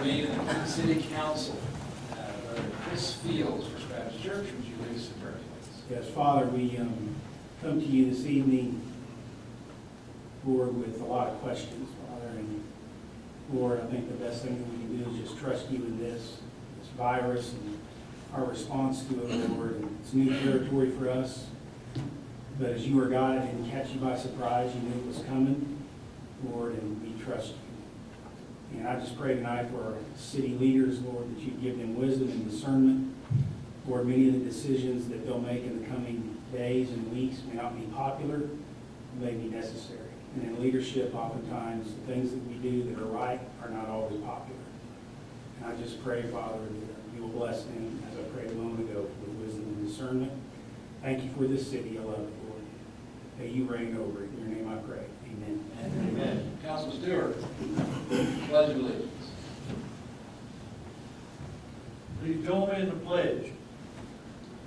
convene in the City Council. Brother Chris Fields, First Baptist Church, would you lead us in prayer, please? Yes, Father, we come to you this evening, Lord, with a lot of questions, Father. And Lord, I think the best thing that we can do is just trust you in this virus and our response to it, Lord. And it's new territory for us. But as you are God, it didn't catch you by surprise. You knew it was coming, Lord, and we trust you. And I just pray tonight for our city leaders, Lord, that you give them wisdom and discernment. Lord, many of the decisions that they'll make in the coming days and weeks may not be popular, may be necessary. And in leadership, oftentimes, the things that we do that are right are not always popular. And I just pray, Father, that you will bless them, as I prayed a moment ago, with wisdom and discernment. Thank you for this city. I love it, Lord. May you reign over it. In your name I pray. Amen. Amen. Councilman Stewart, pledge of allegiance. Please join me in the pledge.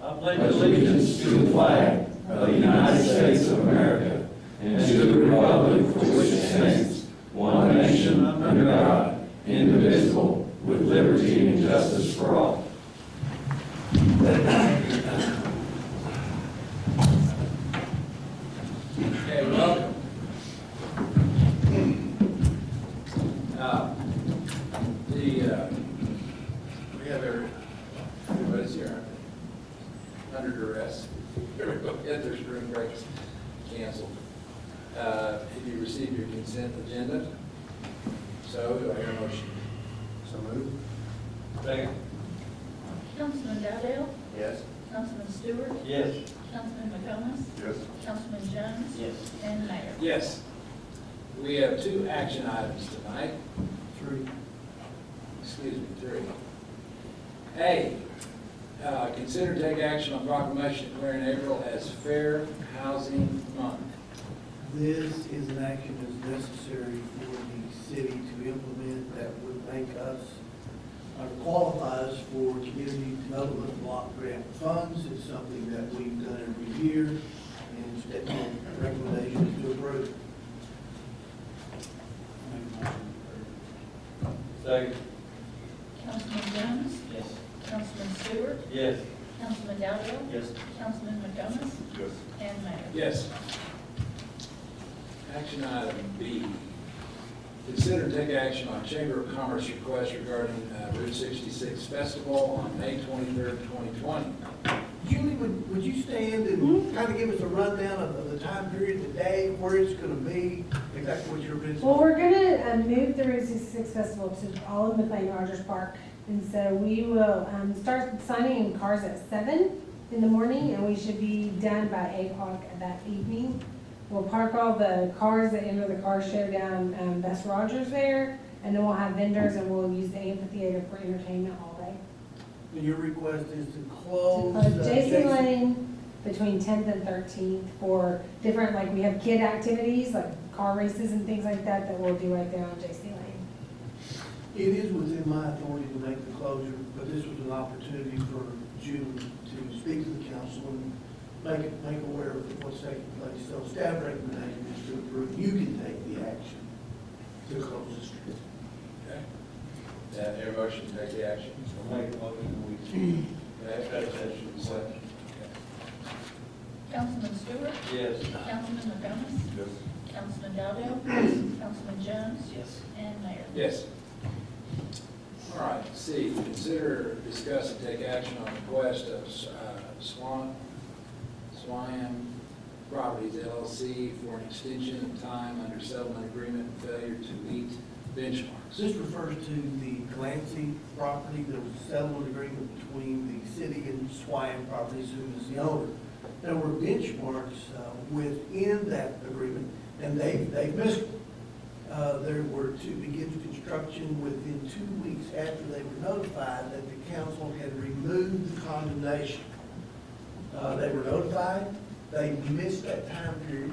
I pledge Allegiance to the flag of the United States of America and to the republic for which it stands, one nation under God, indivisible, with liberty and justice for all. Okay, welcome. We have everybody's here under duress. Everybody get their spring breaks canceled. Have you received your consent agenda? So, do I hear a motion? So moved. Second. Councilman Dowdell, Yes. Councilman Stewart, Yes. Councilman McComas, Yes. Councilman Jones, Yes. and Mayor. Yes. We have 2 action items tonight. 3. Excuse me, 3. A, consider to take action on proclamation declaring April as Fair Housing Month. This is an action that's necessary for the city to implement that would make us, or qualify us for community development block grant funds. It's something that we've done every year, and statement recommendations to approve. Second. Councilman Jones, Yes. Councilman Stewart, Yes. Councilman Dowdell, Yes. Councilman McComas, Yes. and Mayor. Yes. Action item B, consider to take action on Chamber of Commerce request regarding Route 66 Festival on May 23rd, 2020. Julie, would you stand and kind of give us a rundown of the time period, the day, where it's going to be, exactly what your business? Well, we're gonna move the Route 66 Festival to all of McLean Rogers Park. And so we will start signing in cars at 7 in the morning, and we should be done by 8 o'clock that evening. We'll park all the cars that enter the car show down Best Rogers there, and then we'll have vendors, and we'll use the amphitheater for entertainment all day. And your request is to To close. close J.C. Lane between 10th and 13th for different, like, we have kid activities, like car races and things like that, that we'll do right there on J.C. Lane. It is within my authority to make the closure, but this was an opportunity for June to speak to the council and make aware of what's taking place. So staff recommendation is to approve. You can take the action to close the street. Okay? That your motion to take the action? Make a motion Okay, motion second. Okay. Councilman Stewart, Yes. Councilman McComas, Yes. Councilman Dowdell, Councilman Jones, Yes. and Mayor. Yes. All right, C, consider, discuss, and take action on request of Swam Properties LLC for an extension of time under settlement agreement and failure to meet benchmarks. This refers to the Clancy property. There was a settlement agreement between the city and Swine Properties, who is the owner. There were benchmarks within that agreement, and they've missed them. They were to begin construction within 2 weeks after they were notified that the council had removed the condemnation. They were notified, they missed that time period.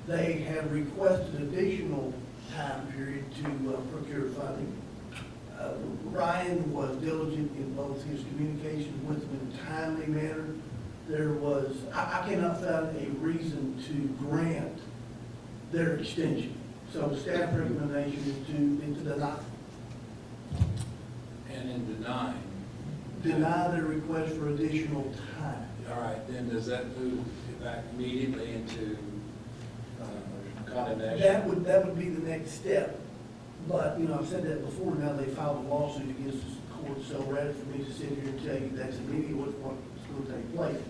They have requested additional time period to procure funding. Ryan was diligent in both his communications with them in a timely manner. There was, I cannot find a reason to grant their extension. So staff recommendation is to deny. And in denying. Deny their request for additional time. All right, then does that move it back immediately into condemnation? That would be the next step. But, you know, I've said that before, now they filed a lawsuit against the court, so rather for me to sit here and tell you that's immediately what's going to take place,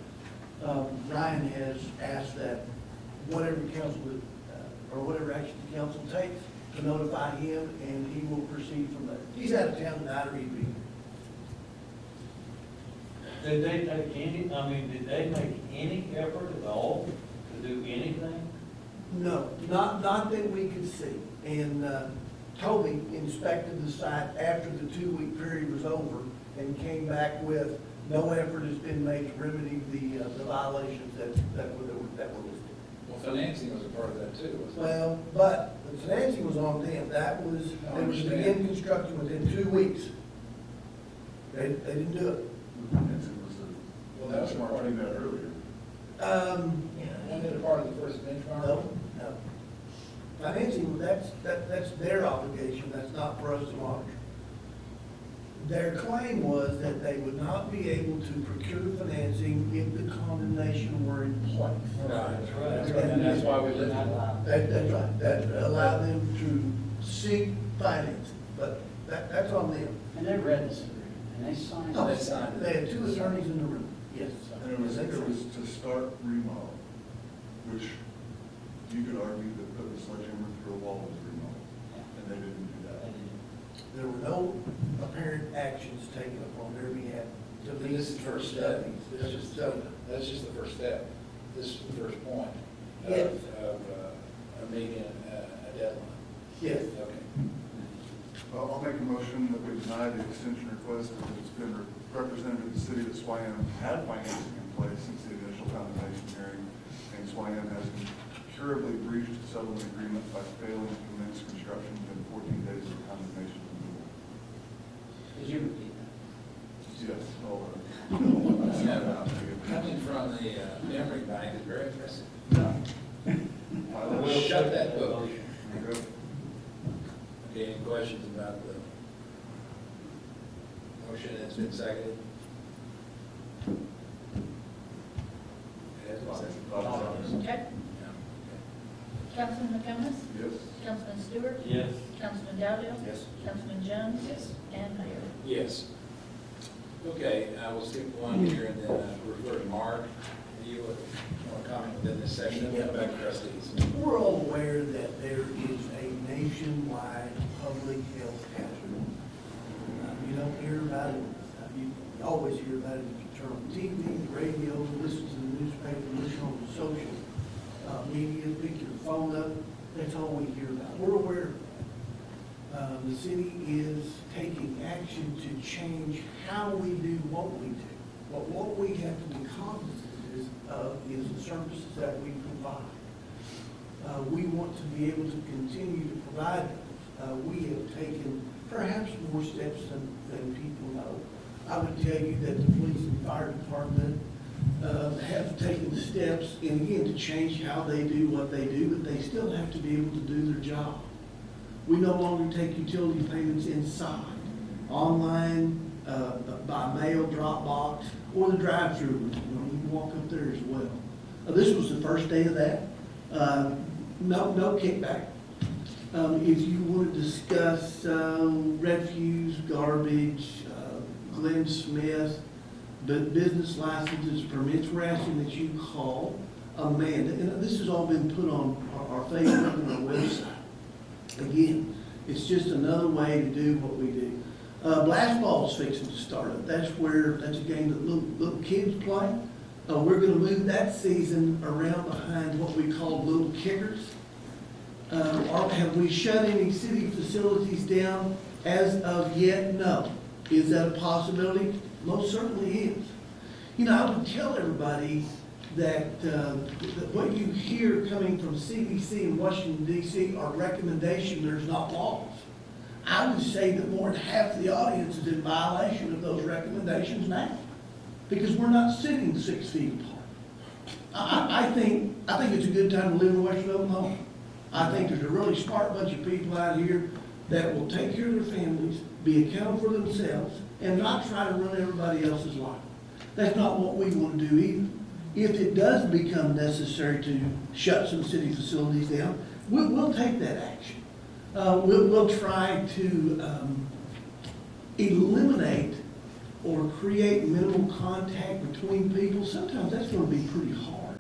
Ryan has asked that whatever council, or whatever action the council takes, to notify him, and he will proceed from there. He's out of town tonight, or he'd be here. Did they take any, I mean, did they make any effort at all to do anything? No, not that we could see. And Toby inspected the site after the 2-week period was over and came back with no effort has been made to remedy the violations that were listed. Well, financing was a part of that too, wasn't it? Well, but the financing was on them. That was, I they was to understand. begin construction within 2 weeks. They didn't do it. Well, that was part of that earlier. Wasn't it a part of the first benchmark? No. Financing, that's their obligation, that's not for us to monitor. Their claim was that they would not be able to procure financing if the condemnation were in place. That's right. And that's why we didn't allow. That's right, that allowed them to seek financing, but that's on them. And they read this agreement, and they signed Oh, it. They signed it. They had 2 attorneys in the room, yes. And it was to start remodel, which you could argue that putting a sledgehammer through a wall is remodel, and they didn't do that. There were no apparent actions taken upon their behalf to But meet this is the first step. That's just the first step. This is the first point Yes. of meeting a deadline. Yes. Okay. Well, I'll make a motion that we deny the extension request because it's been represented to the city that Swam had financing in place since the initial condemnation hearing, and Swam has incurably breached the settlement agreement by failing to commence construction within 14 days of the condemnation removal. Did you repeat that? Yes, all of it. Coming from the memory bank is very impressive. We'll Shut that book. Okay. Okay, any questions about the motion that's been seconded? It has been seconded. Okay. Yeah, Councilman McComas? Yes. Councilman Stewart? Yes. Councilman Dowdell? Yes. Councilman Jones? Yes. And Mayor. Yes. Okay, we'll skip one here and then refer to Mark. Do you want to comment within this section? Then we'll come back to trustees. We're all aware that there is a nationwide public health hazard. You don't hear about it, you always hear about it if you turn on TV, the radio, listen to the newspaper, listen on the social media, pick your phone up, that's all we hear about. We're aware of that. The city is taking action to change how we do what we do. But what we have to be cognizant is the services that we provide. We want to be able to continue to provide those. We have taken perhaps more steps than people know. I would tell you that the police and fire department have taken steps, and again, to change how they do what they do, but they still have to be able to do their job. We no longer take utility payments inside, online, by mail, drop box, or the drive-through. You can walk up there as well. This was the first day of that. No kickback. If you want to discuss refuse, garbage, Glenn Smith, but business licenses, permits, we're asking that you call Amanda. And this has all been put on our Facebook and our website. Again, it's just another way to do what we do. Blast ball's fixing to start up. That's a game that little kids play. We're gonna move that season around behind what we call little kickers. Have we shut any city facilities down as of yet? No. Is that a possibility? Most certainly is. You know, I would tell everybody that what you hear coming from CDC in Washington DC are recommendations, there's not laws. I would say that more than half the audience is in violation of those recommendations now, because we're not sitting 6 feet apart. I think it's a good time to live in Western Oklahoma. I think there's a really smart bunch of people out here that will take care of their families, be accountable for themselves, and not try to run everybody else's life. That's not what we want to do either. If it does become necessary to shut some city facilities down, we'll take that action. We'll try to eliminate or create minimal contact between people. Sometimes that's going to be pretty hard.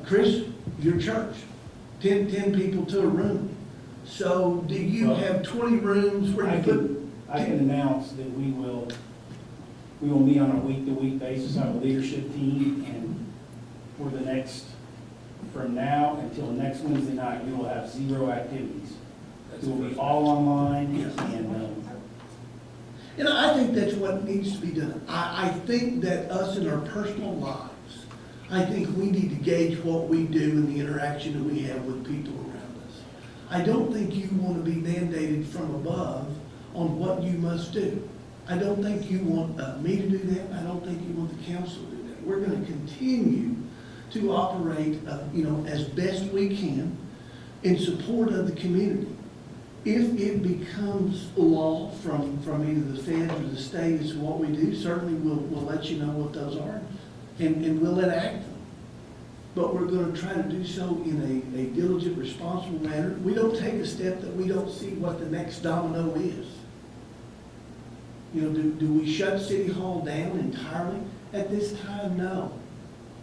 Chris, your church, 10 people to a room. So do you have 20 rooms where you put? I can announce that we will meet on a week-to-week basis, have a leadership team, and for the next, from now until next Wednesday night, we will have 0 activities. It will be all online, And I think that's what needs to be done. I think that us in our personal lives, I think we need to gauge what we do and the interaction that we have with people around us. I don't think you want to be mandated from above on what you must do. I don't think you want me to do that. I don't think you want the council to do that. We're going to continue to operate, as best we can in support of the community. If it becomes law from either the feds or the state as to what we do, certainly we'll let you know what those are, and we'll enact them. But we're going to try to do so in a diligent, responsible manner. We don't take a step that we don't see what the next domino is. Do we shut City Hall down entirely? At this time, no.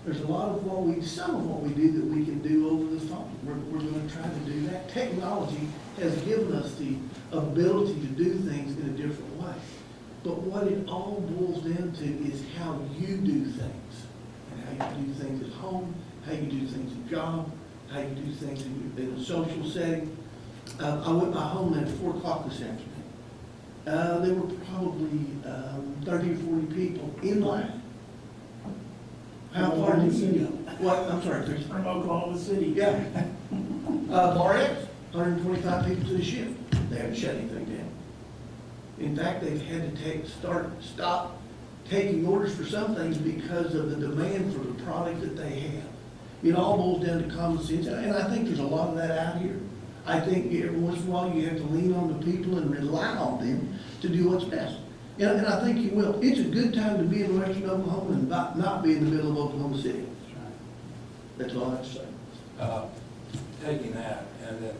There's some of what we do that we can do over the phone. We're going to try to do that. Technology has given us the ability to do things in a different way. But what it all boils down to is how you do things. And how you do things at home, how you do things at job, how you do things in a social setting. I went by Homeland at 4 o'clock this afternoon. There were probably 30 or 40 people in line. How far did you go? What? I'm sorry, Chris. from Oklahoma City. Yeah. Bar X, 125 people to the shift. They haven't shut anything down. In fact, they've had to stop taking orders for some things because of the demand for the product that they have. It all boils down to common sense, and I think there's a lot of that out here. I think every once in a while you have to lean on the people and rely on them to do what's best. And I think you will. It's a good time to be in western Oklahoma and not be in the middle of Oklahoma City. That's all I have to say. Taking that and then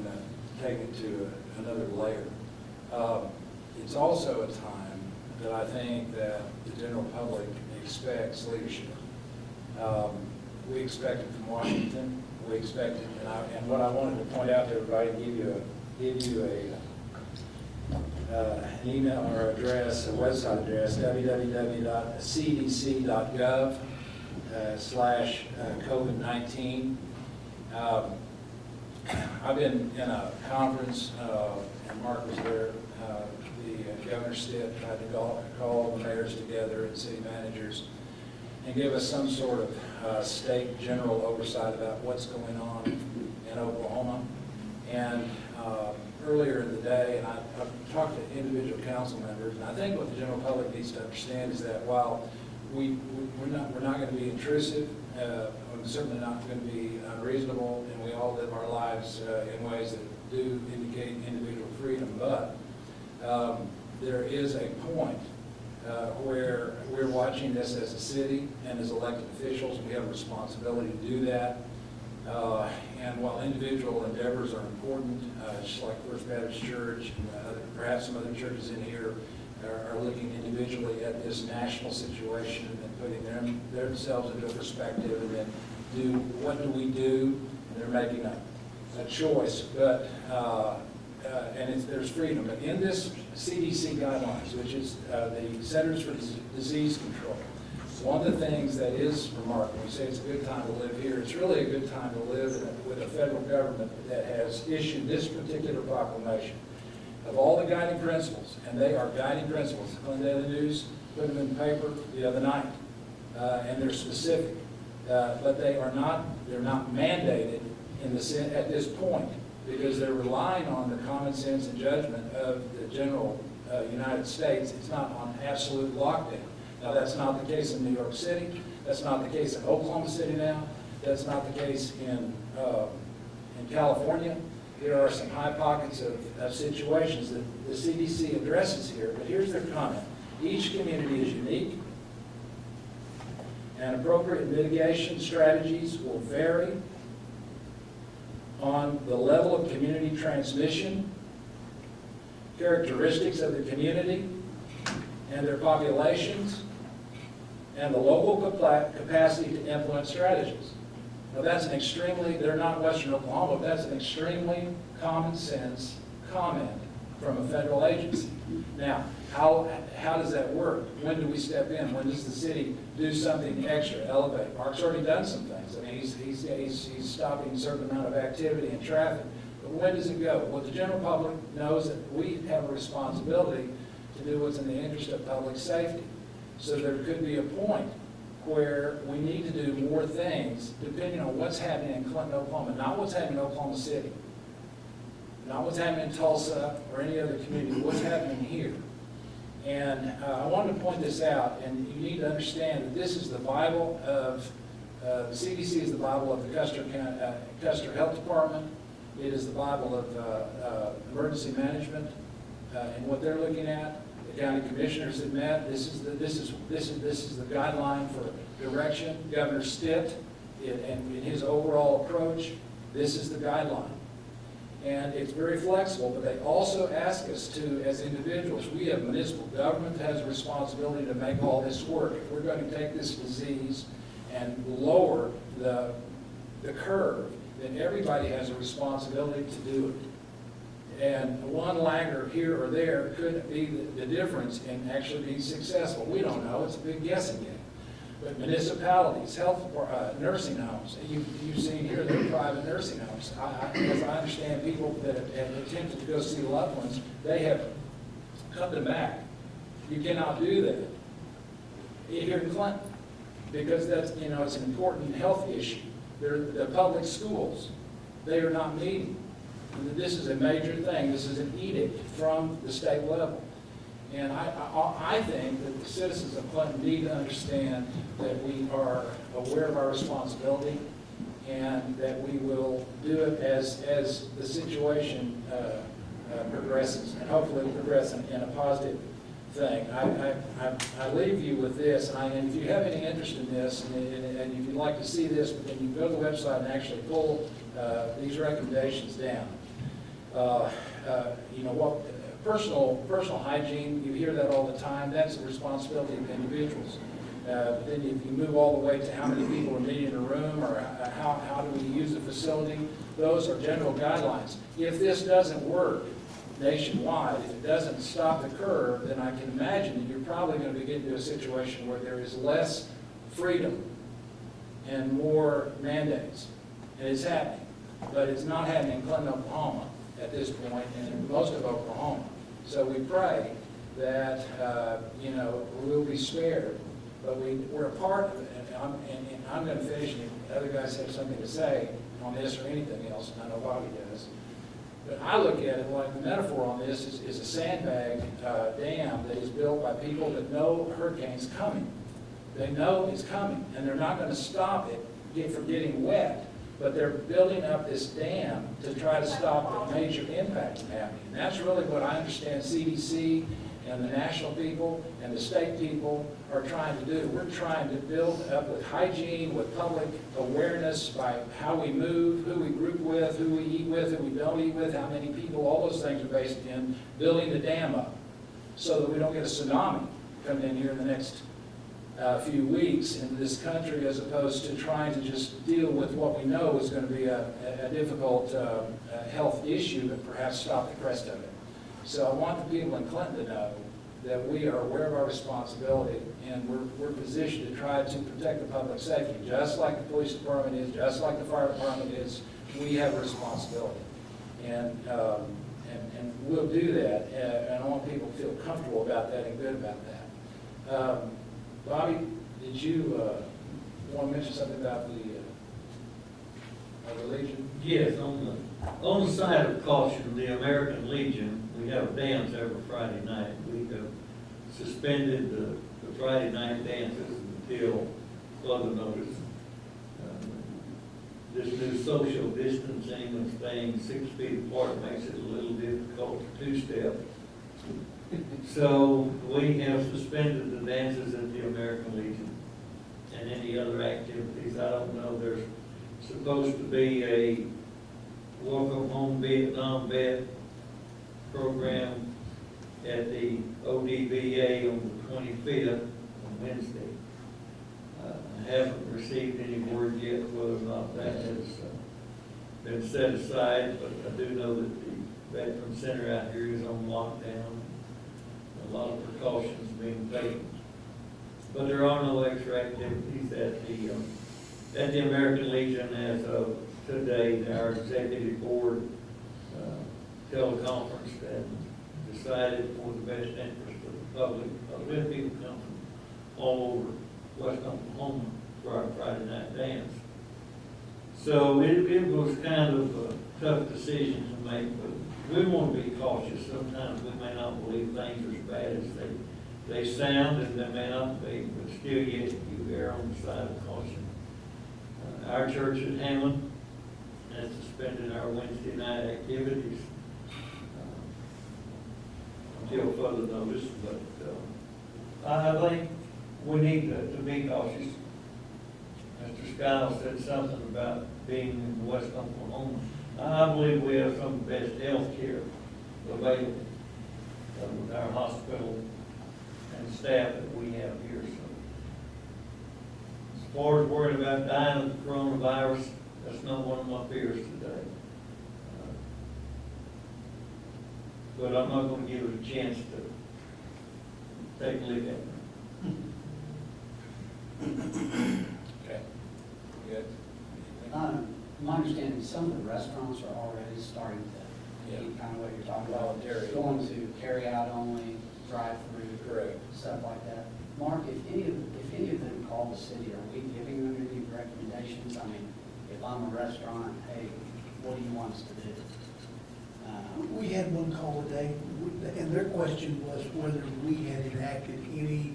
taking it to another layer. It's also a time that I think that the general public expects leadership. We expect it from Washington. We expect it, and what I wanted to point out to everybody, give you an email or address, a website address, www.cdc.gov/COVID-19. I've been in a conference, and Mark was there. The Governor Stitt tried to call the mayors together and city managers and give us some sort of state general oversight about what's going on in Oklahoma. And earlier in the day, and I've talked to individual council members, and I think what the general public needs to understand is that while we're not going to be intrusive, we're certainly not going to be unreasonable, and we all live our lives in ways that do indicate individual freedom, but there is a point where we're watching this as a city and as elected officials. We have a responsibility to do that. And while individual endeavors are important, just like First Baptist Church and perhaps some other churches in here are looking individually at this national situation and putting themselves into a perspective, and then what do we do? And they're making a choice, but there's freedom. But in this CDC guidelines, which is the Centers for Disease Control, one of the things that is remarkable, we say it's a good time to live here, it's really a good time to live with a federal government that has issued this particular proclamation. Of all the guiding principles, and they are guiding principles, on the Daily News put them in the paper the other night, and they're specific, but they're not mandated at this point, because they're relying on the common sense and judgment of the general United States. It's not on absolute lockdown. Now, that's not the case in New York City. That's not the case in Oklahoma City now. That's not the case in California. there are some high pockets of situations that the CDC addresses here, but here's their comment. Each community is unique, and appropriate mitigation strategies will vary on the level of community transmission, characteristics of the community and their populations, and the local capacity to implement strategies. Now that's an extremely, they're not Western Oklahoma, but that's an extremely common sense comment from a federal agency. Now, how does that work? When do we step in? When does the city do something extra, elevate? Mark's already done some things. I mean, he's stopping a certain amount of activity and traffic. But when does it go? Well, the general public knows that we have a responsibility to do what's in the interest of public safety. So there could be a point where we need to do more things depending on what's happening in Clinton, Oklahoma, not what's happening in Oklahoma City, not what's happening in Tulsa or any other community, what's happening here. And I wanted to point this out, and you need to understand that this is the Bible of, the CDC is the Bible of the Custer Health Department. It is the Bible of emergency management and what they're looking at. The county commissioners have met. This is the guideline for direction. Governor Stitt, in his overall approach, this is the guideline. And it's very flexible, but they also ask us to, as individuals, we have municipal government that has a responsibility to make all this work. If we're going to take this disease and lower the curve, then everybody has a responsibility to do it. And one lagger here or there could be the difference in actually being successful. We don't know. It's a big guessing game. But municipalities, health, nursing homes, you've seen here they're private nursing homes. As I understand, people that have attempted to go see loved ones, they have cut them back. You cannot do that here in Clinton because that's, it's an important health issue. The public schools, they are not meeting. This is a major thing. This is an edict from the state level. And I think that the citizens of Clinton need to understand that we are aware of our responsibility and that we will do it as the situation progresses, and hopefully progress in a positive thing. I leave you with this, and if you have any interest in this, and if you'd like to see this, but then you go to the website and actually pull these recommendations down. Personal hygiene, you hear that all the time. That's the responsibility of individuals. But then if you move all the way to how many people are meeting in a room or how do we use the facility, those are general guidelines. If this doesn't work nationwide, if it doesn't stop the curve, then I can imagine that you're probably going to be getting to a situation where there is less freedom and more mandates. And it's happening. But it's not happening in Clinton, Oklahoma at this point, and in most of Oklahoma. So we pray that, we'll be spared, but we're a part of it. And I'm going to finish, and if other guys have something to say on this or anything else, and I know Bobby does. But I look at it like the metaphor on this is a sandbag dam that is built by people that know a hurricane's coming. They know it's coming, and they're not going to stop it from getting wet. But they're building up this dam to try to stop the major impact from happening. And that's really what I understand CDC and the national people and the state people are trying to do. We're trying to build up with hygiene, with public awareness by how we move, who we group with, who we eat with, who we don't eat with, how many people, all those things are based in building the dam up so that we don't get a tsunami coming in here in the next few weeks into this country, as opposed to trying to just deal with what we know is going to be a difficult health issue, but perhaps stop the crest of it. So I want the people in Clinton to know that we are aware of our responsibility, and we're positioned to try to protect the public safety, just like the police department is, just like the fire department is. We have a responsibility, and we'll do that. And I want people to feel comfortable about that and good about that. Bobby, did you want to mention something about the Legion? Yes, on the side of caution, the American Legion, we have dance every Friday night. We have suspended the Friday night dances until further notice. this new social distancing and staying 6 feet apart makes it a little difficult to two-step. So we have suspended the dances at the American Legion and any other activities. I don't know, there's supposed to be a Welcome Home Vietnam Vet program at the ODVA on the 25th, on Wednesday. I haven't received any word yet whether or not that has been set aside, but I do know that the Veteran Center out here is on lockdown. A lot of precautions being taken. But there are no extra activities at the American Legion as of today. Our executive board teleconferenced and decided for the best interest of the public. We had people come from all over West Oklahoma for our Friday night dance. So it was kind of a tough decision to make, but we want to be cautious. Sometimes we may not believe things are as bad as they sound, and they may not be, but still yet you err on the side of caution. Our church at Hammond has suspended our Wednesday night activities until further notice, but I think we need to be cautious. Mr. Skiles said something about being in West Oklahoma. I believe we have some of the best health care available with our hospital and staff that we have here. So, as far as worrying about dying of the coronavirus, that's not one of my fears today. But I'm not going to give it a chance to take a look at it. Okay. Good. My understanding, some of the restaurants are already starting to, Yeah. kind of what you're talking about. Voluntary. Going to carry out only, drive-through. Correct. Stuff like that. Mark, if any of them call the city, are we giving them any recommendations? I mean, if I'm a restaurant, hey, what do you want us to do? We had one call today, and their question was whether we had enacted any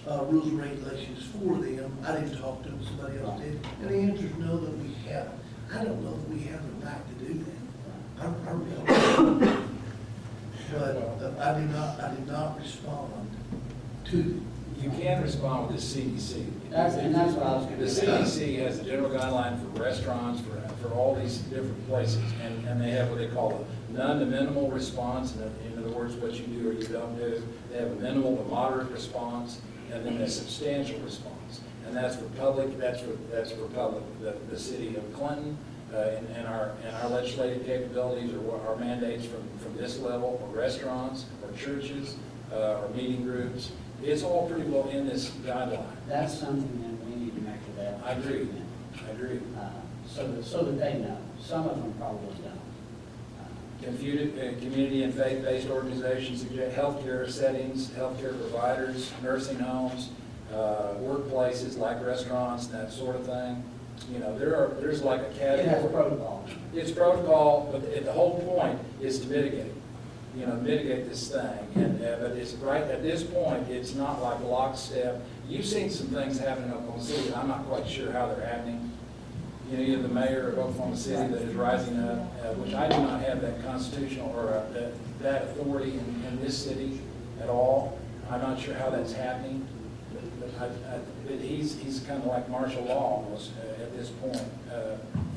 rules and regulations for them. I didn't talk to them, somebody else did. And the answer is no, that we haven't. I don't know if we have the right to do that. I really don't. But I did not respond to them. You can respond with the CDC. That's what I was going The to say. CDC has a general guideline for restaurants, for all these different places, and they have what they call a none to minimal response. In other words, what you do or you don't do. They have a minimal to moderate response, and then a substantial response. And that's for public. That's for public. The city of Clinton and our legislative capabilities or our mandates from this level, or restaurants, or churches, or meeting groups. It's all pretty well in this guideline. That's something that we need to make available. I agree. I agree. So that they know. Some of them probably don't. Community and faith-based organizations, healthcare settings, healthcare providers, nursing homes, workplaces like restaurants, that sort of thing. You know, there's like a category. It has protocol. It's protocol, but the whole point is to mitigate. Mitigate this thing. And but it's right at this point, it's not like lockstep. You've seen some things happen in Oklahoma City, and I'm not quite sure how they're happening. You have the mayor of Oklahoma City that is rising up, which I do not have that constitutional or that authority in this city at all. I'm not sure how that's happening. But he's kind of like martial law almost at this point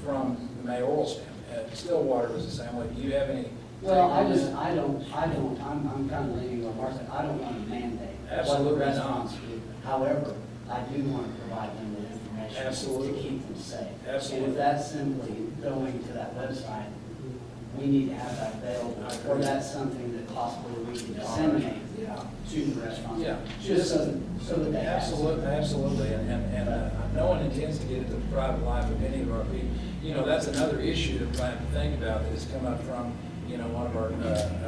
from the mayoral standpoint. Stillwater was the same way. Do you have any? Well, I'm kind of leaning on Mark said, I don't want to mandate what Absolutely the not. restaurants do. However, I do want to provide them with information Absolutely. to keep them safe. Absolutely. And if that's simply going to that website, we need to have that available. Or that's something that possibly we can disseminate to the restaurants. Yeah. Just so that they have. Absolutely, and no one intends to get into the private life of any of our people. That's another issue that we have to think about that has come up from, one of our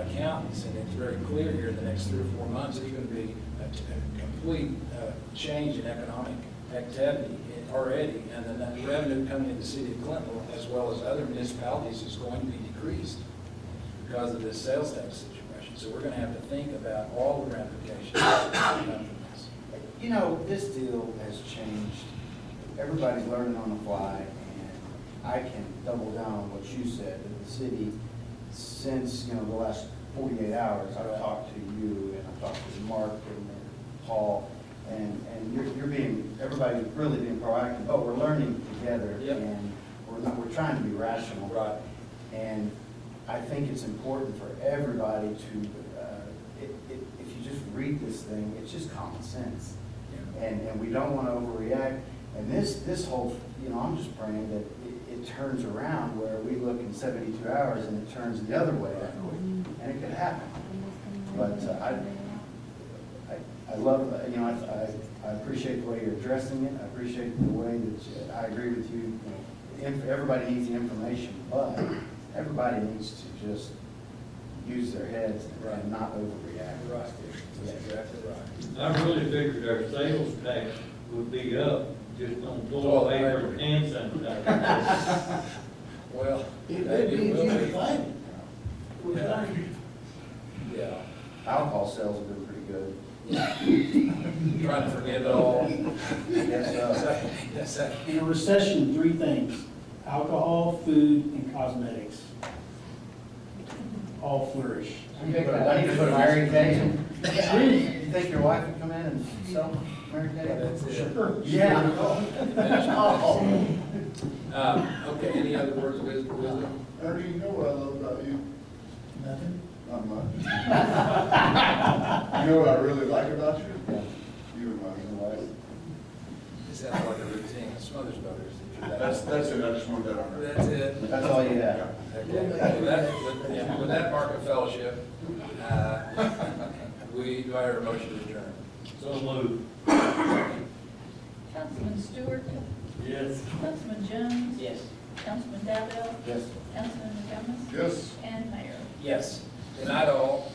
accountants, and it's very clear here in the next 3 or 4 months, there's going to be a complete change in economic activity already, and then that revenue coming into the city of Clinton, as well as other municipalities, is going to be decreased because of this sales tax situation. So we're going to have to think about all the ramifications that come from this. This deal has changed. Everybody's learning on the fly, and I can double down on what you said, that the city, since, the last 48 hours, I've talked to you, and I've talked to Mark and Paul, and everybody's really being proactive, but we're learning together, Yep. and we're trying to be rational. Right. And I think it's important for everybody to, if you just read this thing, it's just common sense. And we don't want to overreact. And this whole, I'm just praying that it turns around where we look in 72 hours and it turns the other way that quick. And it could happen. But I love, I appreciate the way you're addressing it. I appreciate the way that I agree with you. Everybody needs the information, but everybody needs to just use their heads and not overreact. Right, that's exactly right. I really figured our sales tax would be up just on toilet Toilet paper paper. and sanitizer. Well, It maybe means it will you're be. fighting. Yeah. Yeah. Alcohol sales have been pretty good. Trying to forget it all. Yes, In a recession, three things: alcohol, food, and cosmetics. All flourish. I need to put a Mary Kay in. You think your wife would come in and sell Mary Kay? That's it. Sure. Yeah. Oh. Okay, any other words of wisdom? Ernie, you know what I love about you? Nothing? Not much. You know what I really like about you? You and my wife. It sounds like a routine, Smothers Brothers. That's it, I just wanted that on there. That's it. That's all you have. Okay, with that mark of fellowship, do I hear a motion to adjourn? So moved. Councilman Stewart, Yes. Councilman Jones, Yes. Councilman Dowdell, Yes. Councilman McComas, Yes. and Mayor. Yes. Good night, all.